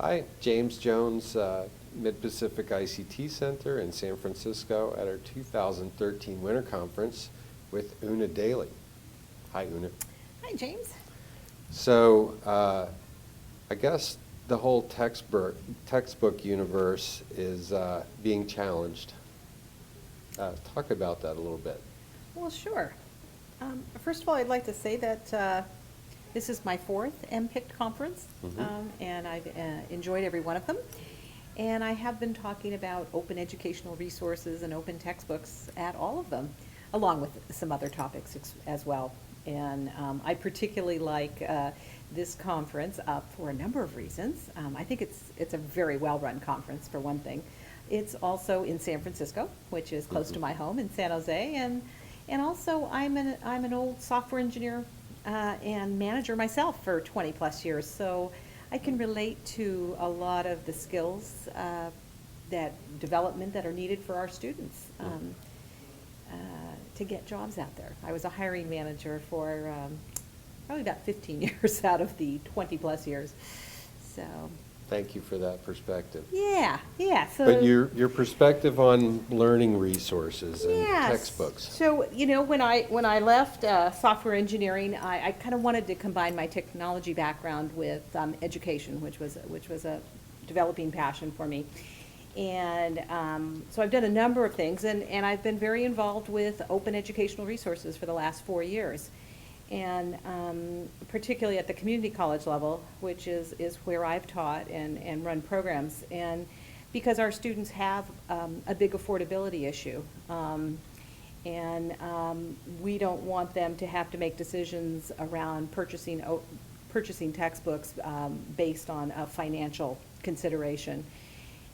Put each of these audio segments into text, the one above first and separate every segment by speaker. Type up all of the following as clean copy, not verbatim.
Speaker 1: Hi, James Jones, Mid-Pacific ICT Center in San Francisco at our 2013 Winter Conference with Una Daly. Hi, Una.
Speaker 2: Hi, James.
Speaker 1: So, I guess the whole textbook universe is being challenged. Talk about that a little bit.
Speaker 2: Well, sure. First of all, I'd like to say that this is my fourth MPICT conference, and I've enjoyed every one of them. And I have been talking about open educational resources and open textbooks at all of them, along with some other topics as well. And I particularly like this conference for a number of reasons. I think it's a very well-run conference, for one thing. It's also in San Francisco, which is close to my home in San Jose, and also I'm an old software engineer and manager myself for 20 plus years, so I can relate to a lot of the skills development that are needed for our students to get jobs out there. I was a hiring manager for probably about 15 years out of the 20 plus years, so.
Speaker 1: Thank you for that perspective.
Speaker 2: Yeah. So,
Speaker 1: But your perspective on learning resources and
Speaker 2: yes.
Speaker 1: textbooks.
Speaker 2: So, when I left software engineering, I kind of wanted to combine my technology background with education, which was a developing passion for me. And so I've done a number of things, and I've been very involved with open educational resources for the last 4 years. And particularly at the community college level, which is where I've taught and run programs. And because our students have a big affordability issue, and we don't want them to have to make decisions around purchasing textbooks based on a financial consideration.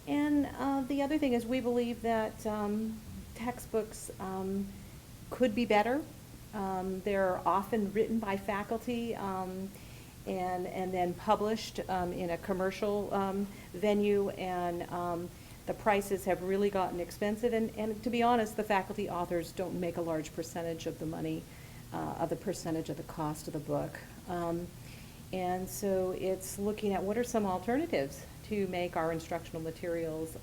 Speaker 2: And the other thing is we believe that textbooks could be better. They're often written by faculty and then published in a commercial venue, and the prices have really gotten expensive. And to be honest, the faculty authors don't make a large percentage of the money, of the percentage of the cost of the book. And so it's looking at what are some alternatives to make our instructional materials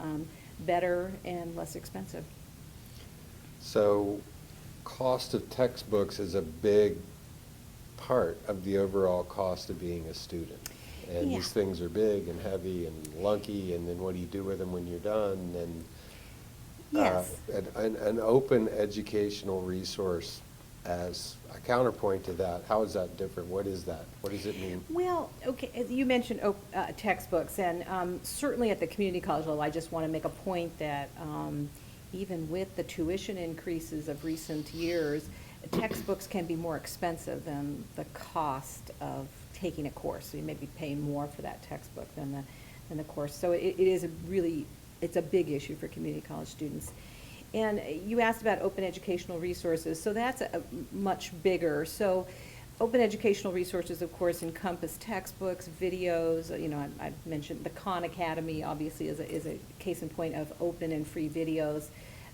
Speaker 2: better and less expensive.
Speaker 1: So, cost of textbooks is a big part of the overall cost of being a student. And
Speaker 2: Yeah.
Speaker 1: these things are big and heavy and lunky, and then what do you do with them when you're done? And
Speaker 2: Yes.
Speaker 1: an open educational resource as a counterpoint to that, how is that different? What is that? What does it mean?
Speaker 2: Well, okay, as you mentioned textbooks, and certainly at the community college level, I just want to make a point that even with the tuition increases of recent years, textbooks can be more expensive than the cost of taking a course. So you may be paying more for that textbook than the course. So it's a big issue for community college students. And you asked about open educational resources, so that's much bigger. So open educational resources, of course, encompass textbooks, videos. I've mentioned the Khan Academy, obviously, is a case in point of open and free videos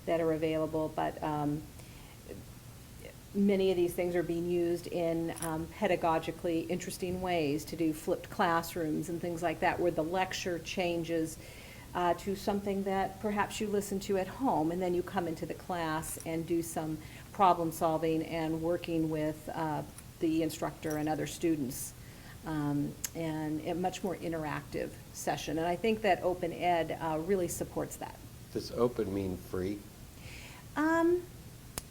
Speaker 2: that are available. But many of these things are being used in pedagogically interesting ways to do flipped classrooms and things like that, where the lecture changes to something that perhaps you listen to at home, and then you come into the class and do some problem solving and working with the instructor and other students, and a much more interactive session. And I think that Open Ed really supports that.
Speaker 1: Does open mean free?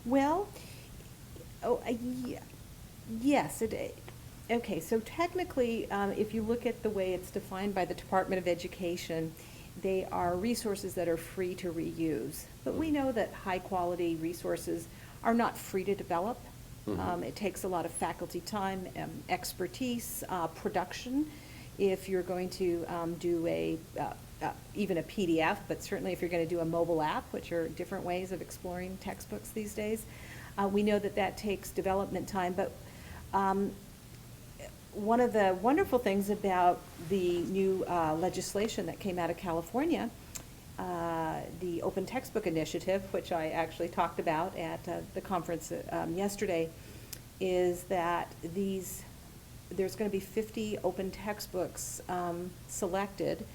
Speaker 2: Well, yes. Okay, so technically, if you look at the way it's defined by the Department of Education, they are resources that are free to reuse. But we know that high-quality resources are not free to develop. It takes a lot of faculty time, expertise, production. If you're going to do even a PDF, but certainly if you're going to do a mobile app, which are different ways of exploring textbooks these days, we know that takes development time. But one of the wonderful things about the new legislation that came out of California, the Open Textbook Initiative, which I actually talked about at the conference yesterday, is that there's going to be 50 open textbooks selected.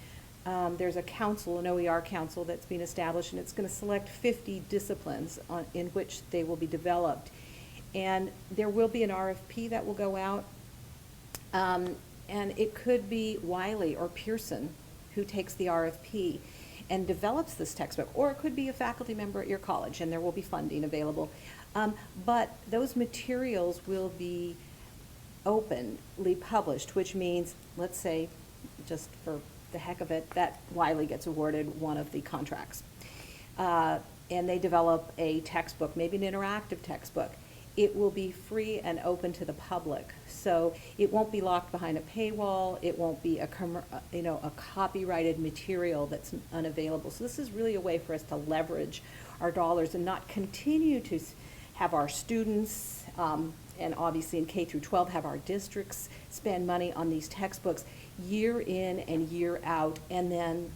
Speaker 2: There's a council, an OER council that's being established, and it's going to select 50 disciplines in which they will be developed. And there will be an RFP that will go out, and it could be Wiley or Pearson who takes the RFP and develops this textbook, or it could be a faculty member at your college, and there will be funding available. But those materials will be openly published, which means, let's say, just for the heck of it, that Wiley gets awarded one of the contracts. And they develop a textbook, maybe an interactive textbook. It will be free and open to the public. So it won't be locked behind a paywall. It won't be a copyrighted material that's unavailable. So this is really a way for us to leverage our dollars and not continue to have our students, and obviously in K through 12, have our districts spend money on these textbooks year in and year out, and then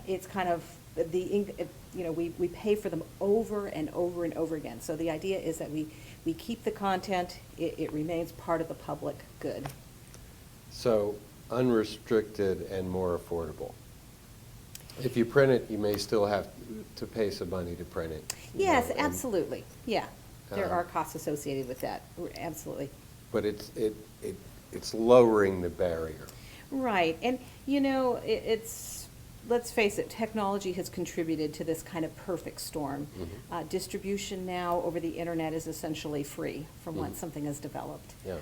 Speaker 2: it's kind of we pay for them over and over and over again. So the idea is that we keep the content, it remains part of the public good.
Speaker 1: So unrestricted and more affordable. If you print it, you may still have to pay some money to print it.
Speaker 2: Yes, absolutely, yeah. There are
Speaker 1: Um,
Speaker 2: costs associated with that, absolutely.
Speaker 1: But it's lowering the barrier.
Speaker 2: Right, and let's face it, technology has contributed to this kind of perfect storm.
Speaker 1: Mhm.
Speaker 2: Distribution now over the internet is essentially free from
Speaker 1: Mhm.
Speaker 2: once something is developed.
Speaker 1: Yeah.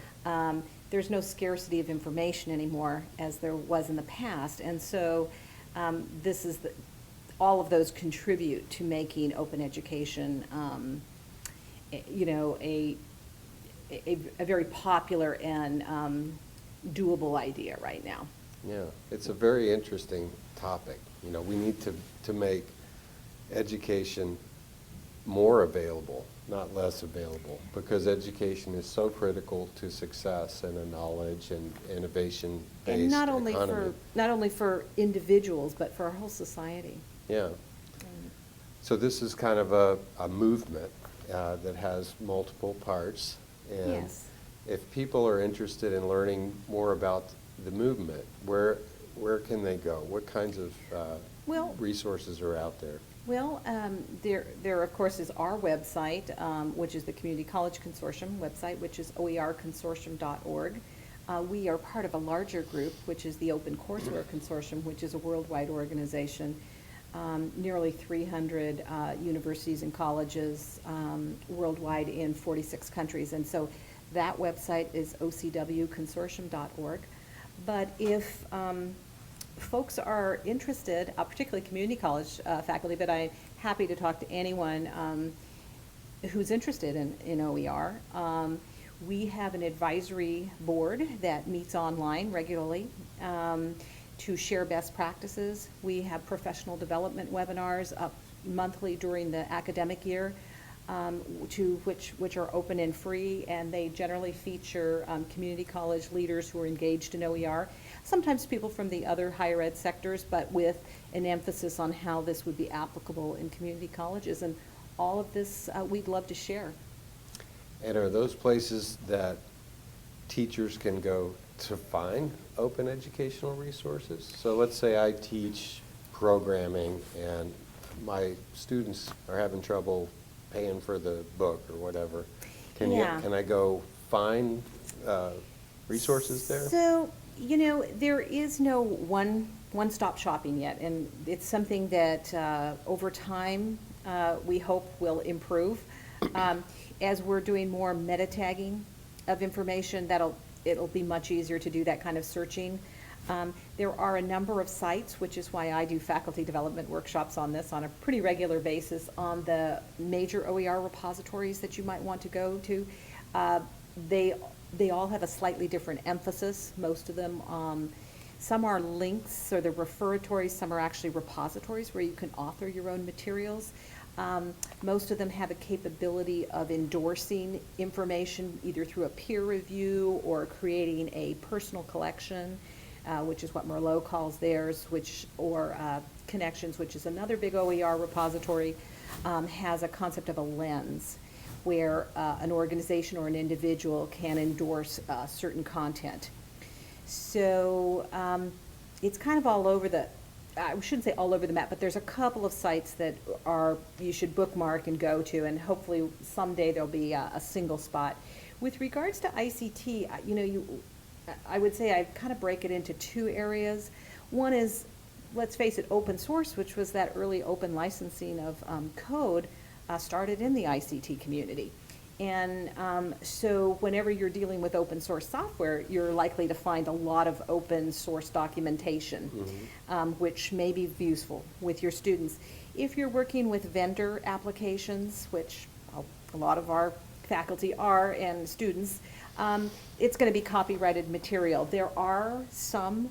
Speaker 2: There's no scarcity of information anymore as there was in the past, and so all of those contribute to making open education a very popular and doable idea right now.
Speaker 1: Yeah, it's a very interesting topic. We need to make education more available, not less available, because education is so critical to success in a knowledge and innovation-based
Speaker 2: And
Speaker 1: economy.
Speaker 2: not only for individuals, but for our whole society.
Speaker 1: Yeah. So this is kind of a movement that has multiple parts. And
Speaker 2: Yes.
Speaker 1: if people are interested in learning more about the movement, where can they go? What kinds of
Speaker 2: Well-
Speaker 1: resources are out there?
Speaker 2: Well, there of course is our website, which is the Community College Consortium website, which is oerconsortium.org. We are part of a larger group, which is the Open Courseware Consortium, which is a worldwide organization. Nearly 300 universities and colleges worldwide in 46 countries. And so that website is ocwconsortium.org. But if folks are interested, particularly community college faculty, but I'm happy to talk to anyone who's interested in OER. We have an advisory board that meets online regularly to share best practices. We have professional development webinars up monthly during the academic year, which are open and free, and they generally feature community college leaders who are engaged in OER. Sometimes people from the other higher ed sectors, but with an emphasis on how this would be applicable in community colleges. And all of this we'd love to share.
Speaker 1: And are those places that teachers can go to find open educational resources? So let's say I teach programming and my students are having trouble paying for the book or whatever. Can I go find resources there?
Speaker 2: So, there is no one-stop shopping yet, and it's something that over time we hope will improve. As we're doing more meta tagging of information, it'll be much easier to do that kind of searching. There are a number of sites, which is why I do faculty development workshops on this on a pretty regular basis on the major OER repositories that you might want to go to. They all have a slightly different emphasis, most of them. Some are links, so they're referatories, some are actually repositories where you can author your own materials. Most of them have a capability of endorsing information either through a peer review or creating a personal collection, which is what Merlot calls theirs, or Connections, which is another big OER repository, has a concept of a lens. where an organization or an individual can endorse certain content. So it's kind of all over the, I shouldn't say all over the map, but there's a couple of sites that you should bookmark and go to, and hopefully someday there'll be a single spot. With regards to ICT, I would say I kind of break it into two areas. One is, let's face it, open source, which was that early open licensing of code, started in the ICT community. And so whenever you're dealing with open source software, you're likely to find a lot of open source documentation, which may be useful with your students. If you're working with vendor applications, which a lot of our faculty are and students, it's going to be copyrighted material. There are some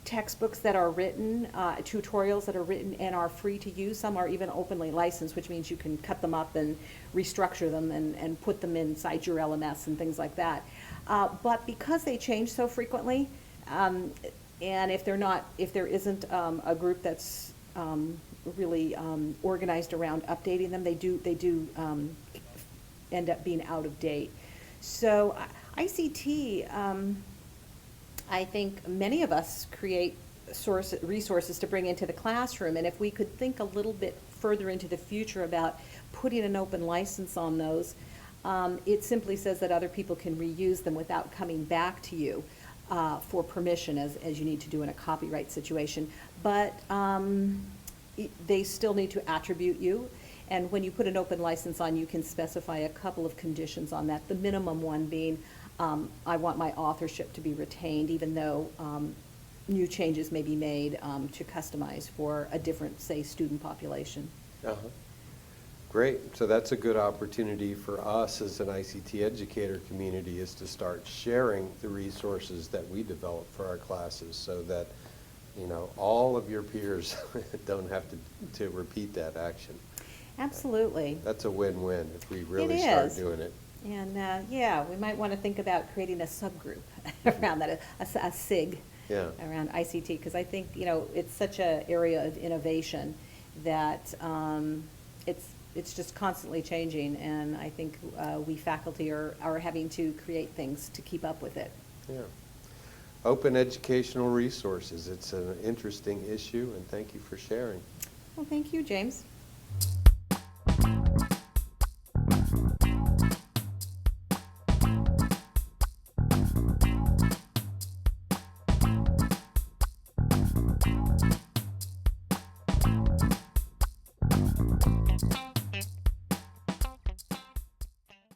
Speaker 2: textbooks that are written, tutorials that are written and are free to use. Some are even openly licensed, which means you can cut them up and restructure them and put them inside your LMS and things like that. But because they change so frequently, and if there isn't a group that's really organized around updating them, they do end up being out of date. So ICT, I think many of us create resources to bring into the classroom, and if we could think a little bit further into the future about putting an open license on those, it simply says that other people can reuse them without coming back to you for permission, as you need to do in a copyright situation. But they still need to attribute you, and when you put an open license on, you can specify a couple of conditions on that, the minimum one being I want my authorship to be retained, even though new changes may be made to customize for a different, say, student population.
Speaker 1: Great. So that's a good opportunity for us as an ICT educator community, is to start sharing the resources that we develop for our classes, so that all of your peers don't have to repeat that action.
Speaker 2: Absolutely.
Speaker 1: That's a win-win if we really start doing it.
Speaker 2: And yeah, we might want to think about creating a subgroup around that, a SIG around ICT, because I think it's such an area of innovation that it's just constantly changing, and I think we faculty are having to create things to keep up with it.
Speaker 1: Yeah. Open educational resources. It's an interesting issue, and thank you for sharing.
Speaker 2: Well, thank you, James.